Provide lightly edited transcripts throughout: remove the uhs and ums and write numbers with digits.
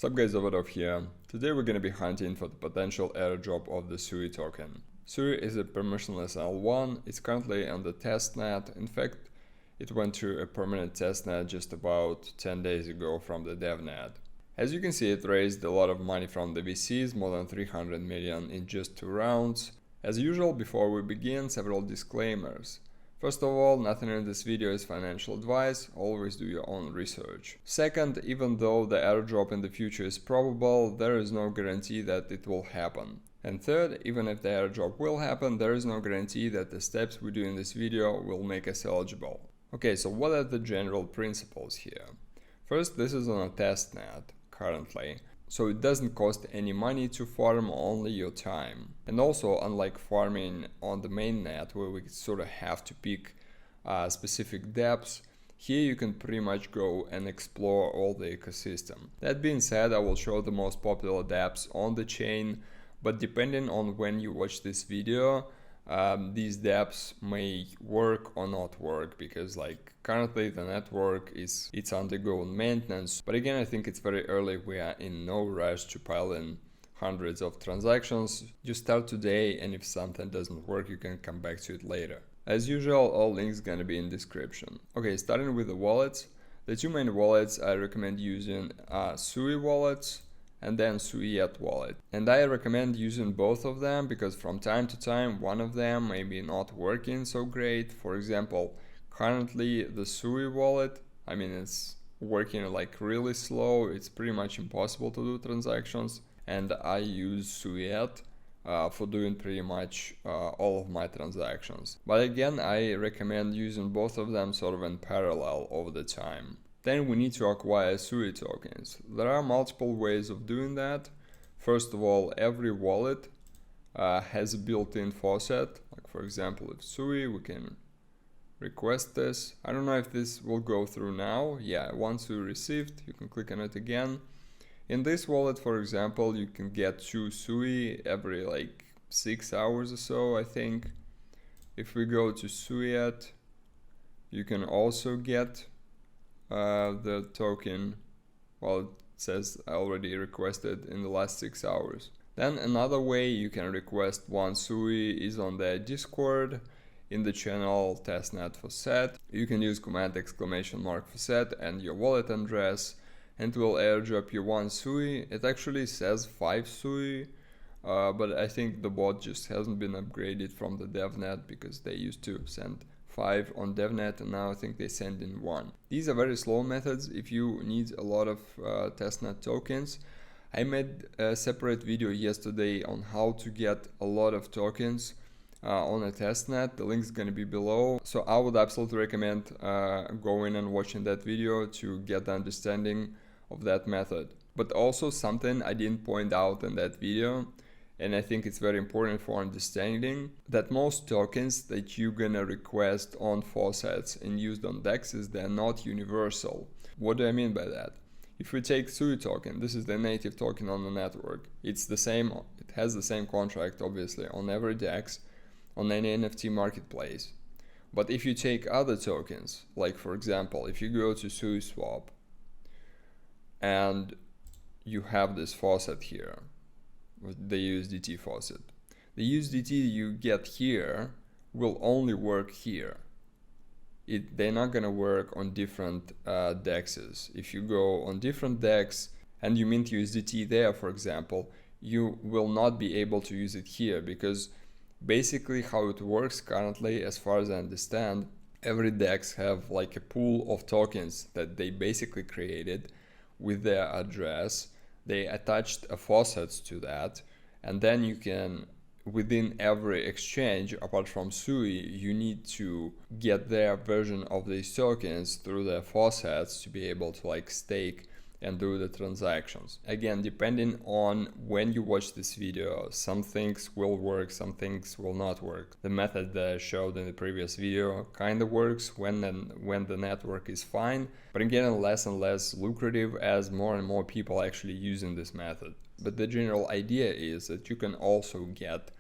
Sup guys, Overdov here. Today we're going to be hunting for the potential airdrop of the SUI token. SUI is a permissionless L1, it's currently on the testnet. In fact, it went to a permanent testnet just about 10 days ago from the devnet. As you can see, it raised a lot of money from the VCs, more than 300 million in just 2 rounds. As usual, before we begin, several disclaimers. First of all, nothing in this video is financial advice, always do your own research. Second, even though the airdrop in the future is probable, there is no guarantee that it will happen. And third, even if the airdrop will happen, there is no guarantee that the steps we do in this video will make us eligible. Okay, so what are the general principles here? First, this is on a testnet currently, so it doesn't cost any money to farm, only your time. And also, unlike farming on the mainnet where we sort of have to pick specific dApps, here you can pretty much go and explore all the ecosystem. That being said, I will show the most popular dApps on the chain, but depending on when you watch this video, these dApps may work or not work, because like currently the network it's undergoing maintenance. But again, I think it's very early. We are in no rush to pile in hundreds of transactions. You start today, and if something doesn't work, you can come back to it later. As usual, all links gonna be in description. Okay, starting with the wallets. The two main wallets I recommend using are SUI wallets and then SUI wallet. And I recommend using both of them because from time to time one of them may be not working so great. For example, currently the SUI wallet, it's working like really slow. It's pretty much impossible to do transactions, and I use SUI for doing pretty much all of my transactions. But again, I recommend using both of them sort of in parallel over the time. Then we need to acquire SUI tokens. There are multiple ways of doing that. First of all, every wallet has a built-in faucet. Like for example, if SUI, we can request this. I don't know if this will go through now. Yeah, once you received, you can click on it again. In this wallet, for example, you can get 2 SUI every like 6 hours or so, I think. If we go to SUI, you can also get the token. Well, it says I already requested in the last 6 hours. Then another way you can request 1 SUI is on the Discord in the channel testnet faucet. You can use command !faucet and your wallet address, and it will airdrop you 1 SUI. It actually says 5 SUI, but I think the bot just hasn't been upgraded from the devnet, because they used to send 5 on devnet, and now I think they send in 1. These are very slow methods if you need a lot of testnet tokens. I made a separate video yesterday on how to get a lot of tokens on a testnet. The link's gonna be below, so I would absolutely recommend going and watching that video to get the understanding of that method. But also something I didn't point out in that video, and I think it's very important for understanding, that most tokens that you're gonna request on faucets and used on DEXs, they're not universal. What do I mean by that? If we take SUI token, this is the native token on the network. It's the same, it has the same contract obviously on every DEX, on any NFT marketplace. But if you take other tokens, like for example, if you go to SuiSwap and you have this faucet here, the USDT faucet. The USDT you get here will only work here. They're not gonna work on different DEXs. If you go on different DEX and you mint USDT there, for example, you will not be able to use it here, because basically how it works currently, as far as I understand, every DEX have like a pool of tokens that they basically created with their address. They attached a faucet to that, and then you can, within every exchange, apart from SUI, you need to get their version of these tokens through their faucets to be able to like stake and do the transactions. Again, depending on when you watch this video, some things will work, some things will not work. The method that I showed in the previous video kind of works when the network is fine, but again, less and less lucrative as more and more people actually using this method. But the general idea is that you can also get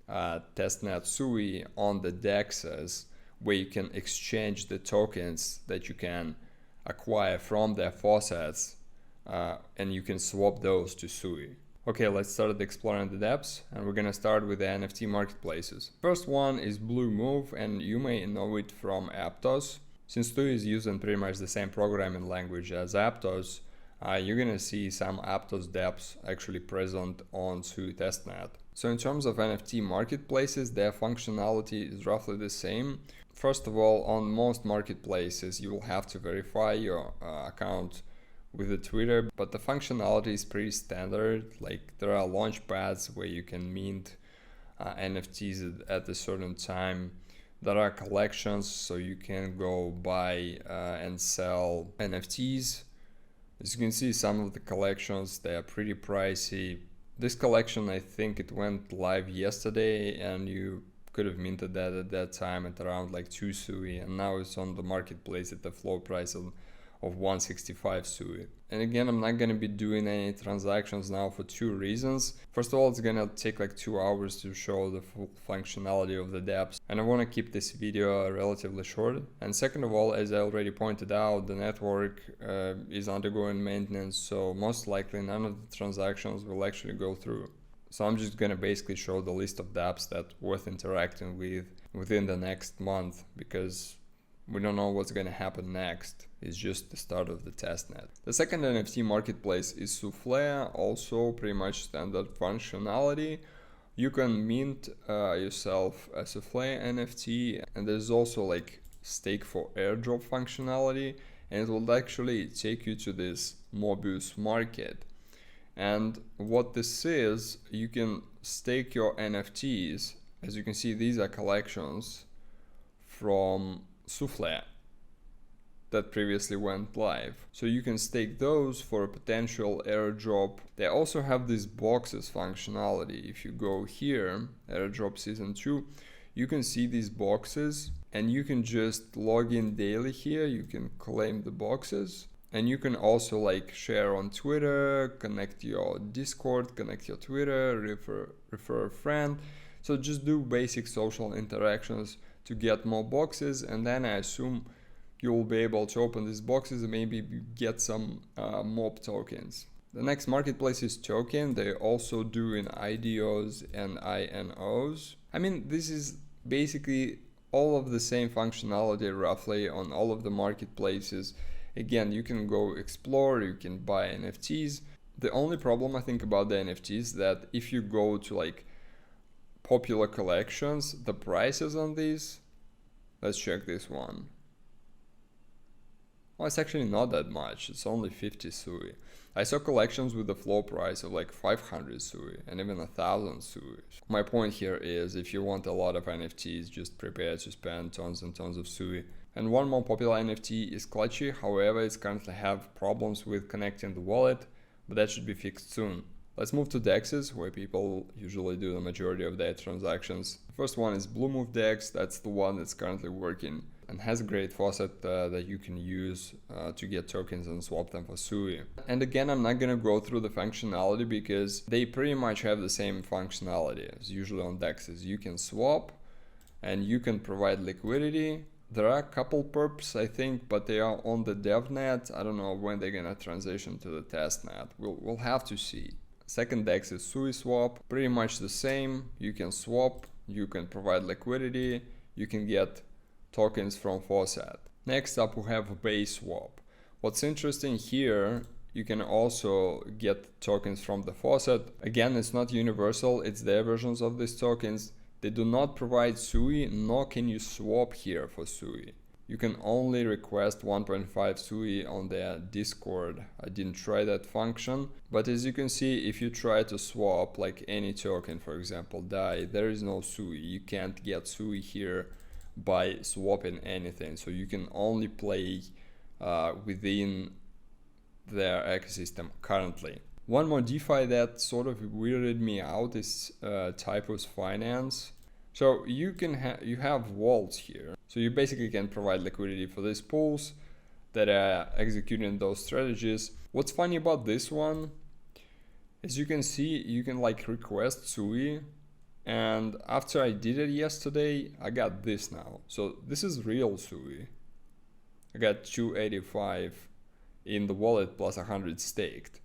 testnet SUI on the DEXs, where you can exchange the tokens that you can acquire from their faucets and you can swap those to SUI. Okay, let's start exploring the dApps, and we're gonna start with the NFT marketplaces. First one is Blue Move, and you may know it from Aptos. Since SUI is using pretty much the same programming language as Aptos, you're gonna see some Aptos dApps actually present on SUI testnet. So in terms of NFT marketplaces, their functionality is roughly the same. First of all, on most marketplaces, you will have to verify your account with the Twitter, but the functionality is pretty standard. Like there are launch pads where you can mint NFTs at a certain time. There are collections, so you can go buy and sell NFTs. As you can see, some of the collections, they are pretty pricey. This collection, I think it went live yesterday, and you could have minted that at that time at around like 2 SUI, and now it's on the marketplace at the floor price of 165 SUI. And again, I'm not going to be doing any transactions now for 2 reasons. First of all, it's going to take like 2 hours to show the full functionality of the dApps, and I want to keep this video relatively short. And second of all, as I already pointed out, the network is undergoing maintenance, so most likely none of the transactions will actually go through. So I'm just going to basically show the list of dApps that worth interacting with within the next month, because we don't know what's going to happen next. It's just the start of the testnet. The second NFT marketplace is Soufflé, also pretty much standard functionality. You can mint yourself a Soufflé NFT, and there's also like stake for airdrop functionality, and it will actually take you to this Mobius market. And what this is, you can stake your NFTs. As you can see, these are collections from Soufflé that previously went live. So you can stake those for a potential airdrop. They also have this boxes functionality. If you go here, airdrop season 2, you can see these boxes, and you can just log in daily here. You can claim the boxes, and you can also like share on Twitter, connect your Discord, connect your Twitter, refer a friend. So just do basic social interactions to get more boxes, and then I assume you will be able to open these boxes and maybe get some mob tokens. The next marketplace is Token. They also do in IDOs and INOs. I mean, this is basically all of the same functionality roughly on all of the marketplaces. Again, you can go explore, you can buy NFTs. The only problem I think about the NFTs is that if you go to like popular collections, the prices on these, let's check this one. Well, it's actually not that much. It's only 50 SUI. I saw collections with the floor price of like 500 SUI and even 1,000 SUI. My point here is, if you want a lot of NFTs, just prepare to spend tons and tons of SUI. And one more popular NFT is Clutchy. However, it's currently have problems with connecting the wallet, but that should be fixed soon. Let's move to DEXs, where people usually do the majority of their transactions. The first one is Blue Move DEX. That's the one that's currently working and has a great faucet that you can use to get tokens and swap them for SUI. And again, I'm not gonna go through the functionality because they pretty much have the same functionality as usually on DEXs. You can swap and you can provide liquidity. There are a couple perps, I think, but they are on the devnet. I don't know when they're gonna transition to the testnet. We'll have to see. Second DEX is SUI swap, pretty much the same. You can swap, you can provide liquidity, you can get tokens from faucet. Next up we have base swap. What's interesting here, you can also get tokens from the faucet. Again, it's not universal, it's their versions of these tokens. They do not provide SUI, nor can you swap here for SUI. You can only request 1.5 SUI on their Discord. I didn't try that function, but as you can see, if you try to swap like any token, for example DAI, there is no SUI. You can't get SUI here by swapping anything, so you can only play within their ecosystem currently. One more DeFi that sort of weirded me out is Typos Finance. So you have vaults here. So you basically can provide liquidity for these pools that are executing those strategies. What's funny about this one, as you can see, you can like request SUI, and after I did it yesterday, I got this now. So this is real SUI. I got 285 in the wallet plus 100 staked.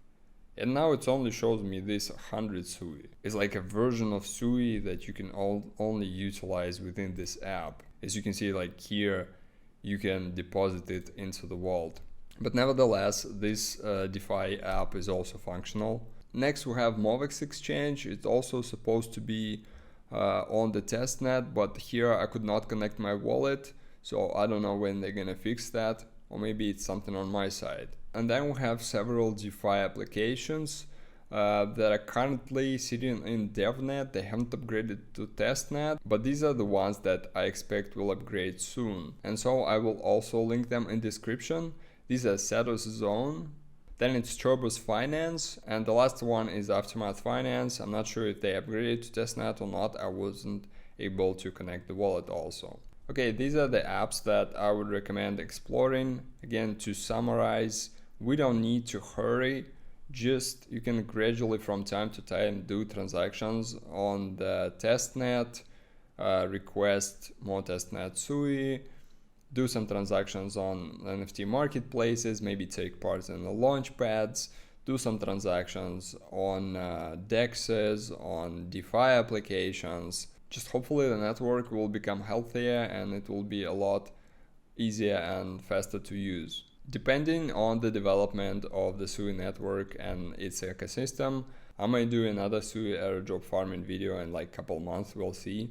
And now it only shows me this 100 SUI. It's like a version of SUI that you can only utilize within this app. As you can see, like here, you can deposit it into the vault. But nevertheless, this DeFi app is also functional. Next, we have Movex Exchange. It's also supposed to be on the testnet, but here I could not connect my wallet. So I don't know when they're gonna fix that, or maybe it's something on my side. And then we have several DeFi applications that are currently sitting in DevNet. They haven't upgraded to testnet, but these are the ones that I expect will upgrade soon. And so I will also link them in description. These are Setos Zone, then it's Turbos Finance, and the last one is Aftermath Finance. I'm not sure if they upgraded to testnet or not. I wasn't able to connect the wallet also. Okay, these are the apps that I would recommend exploring. Again, to summarize, we don't need to hurry. Just you can gradually from time to time do transactions on the testnet, request more testnet SUI, do some transactions on NFT marketplaces, maybe take part in the launch pads, do some transactions on DEXs, on DeFi applications. Just hopefully the network will become healthier and it will be a lot easier and faster to use. Depending on the development of the SUI network and its ecosystem, I might do another SUI airdrop farming video in like a couple months, we'll see.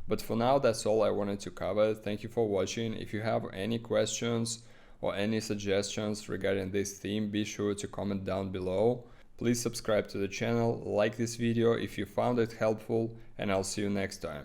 But for now, that's all I wanted to cover. Thank you for watching. If you have any questions or any suggestions regarding this theme, be sure to comment down below. Please subscribe to the channel, like this video if you found it helpful, and I'll see you next time.